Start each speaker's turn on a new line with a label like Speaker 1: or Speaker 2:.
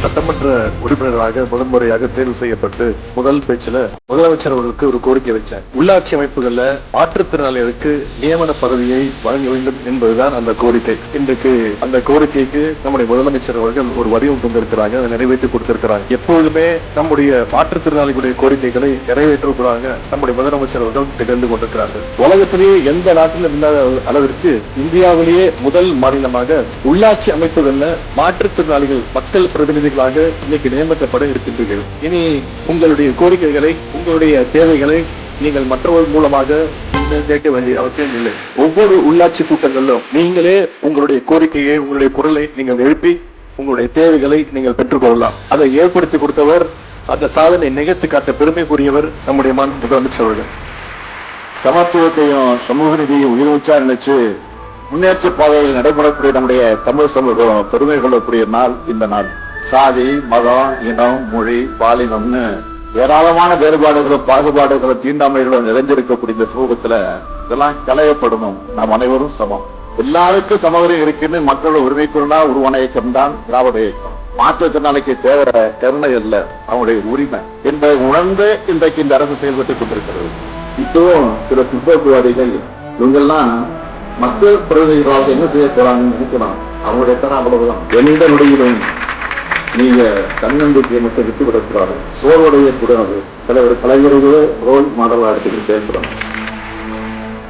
Speaker 1: சட்டமன்ற உறுப்பினராக முதன்முறையாக தேர்வு செய்யப்பட்டு முதல் பேச்சுல முதலமைச்சர் அவர்களுக்கு ஒரு கோரிக்கை வச்சேன். உள்ளாட்சி அமைப்புகள்ல மாற்றுத்திறனாளிகளுக்கு நியமன பதவியை வழங்க வேண்டும் என்பதுதான் அந்த கோரிக்கை. இன்றைக்கு அந்த கோரிக்கைக்கு நம்முடைய முதலமைச்சர் அவர்கள் ஒரு வடிவம் கொண்டிருக்கிறாங்க, அதை நிறைவேற்றி கொடுத்திருக்கிறாங்க. எப்போதுமே நம்முடைய மாற்றுத்திறனாளிகளுடைய கோரிக்கைகளை நிறைவேற்றுவதாக நம்முடைய முதலமைச்சர் அவர்கள் திகழ்ந்து கொண்டிருக்கிறார்கள். உலகத்திலேயே எந்த நாட்டிலும் இல்லாத அளவிற்கு இந்தியாவிலேயே முதல் மாநிலமாக உள்ளாட்சி அமைப்புகள்ல மாற்றுத்திறனாளிகள் மக்கள் பிரதிநிதிகளாக இன்னைக்கு நியமிக்கப்பட இருக்கின்றீர்கள். இனி உங்களுடைய கோரிக்கைகளை, உங்களுடைய தேவைகளை நீங்கள் மற்றவர்கள் மூலமாக கேட்க வேண்டிய அவசியம் இல்லை. ஒவ்வொரு உள்ளாட்சி கூட்டங்களிலும் நீங்களே உங்களுடைய கோரிக்கையை, உங்களுடைய குரலை நீங்கள் எழுப்பி உங்களுடைய தேவைகளை நீங்கள் பெற்றுக்கொள்ளலாம். அதை ஏற்படுத்தி கொடுத்தவர், அந்த சாதனை நிகழ்த்தி காட்ட பெருமைக்குரியவர் நம்முடைய முதலமைச்சர் அவர்கள்.
Speaker 2: சமத்துவத்தையும் சமூக நீதியையும் உயிர்மூச்சா நினைச்சு முன்னேற்ற பாதையில் நடைபெறக்கூடிய நம்முடைய தமிழ் சமூகம் பெருமை கொள்ளக்கூடிய நாள் இந்த நாள். சாதி, மதம், இனம், மொழி, பாலினம்னு ஏராளமான வேறுபாடுகளும் பாகுபாடுகளும் தீண்டாமைகளும் நிறைஞ்சிருக்கக்கூடிய இந்த சமூகத்துல இதெல்லாம் களையப்படணும். நாம் அனைவரும் சமம், எல்லாருக்கும் சமவரை இருக்குன்னு மக்களோட உரிமை குரலா உருவான இயக்கம் தான் திராவிட இயக்கம். மாற்றுத்திறனாளிக்கு தேவை கருணை அல்ல, அவங்களுடைய உரிமை என்பதை உணர்ந்து இன்றைக்கு இந்த அரசு செயல்பட்டுக் கொண்டிருக்கிறது. இப்பவும் சில பிற்போக்குவாதிகள் இவங்கெல்லாம் மக்கள் பிரதிநிதிகளாக என்ன செய்ய போறாங்கன்னு நினைக்கலாம். அவங்களுடைய தரம் அவ்வளவுதான். எந்த நொடியிலும் நீங்க தன்னம்பிக்கையை மட்டும் விட்டுவிடக்கூடாது. சோர்வடைய கூடாது. தலைவர் ரோல் மாடலா எடுத்துக்கிட்டு செயல்படணும்.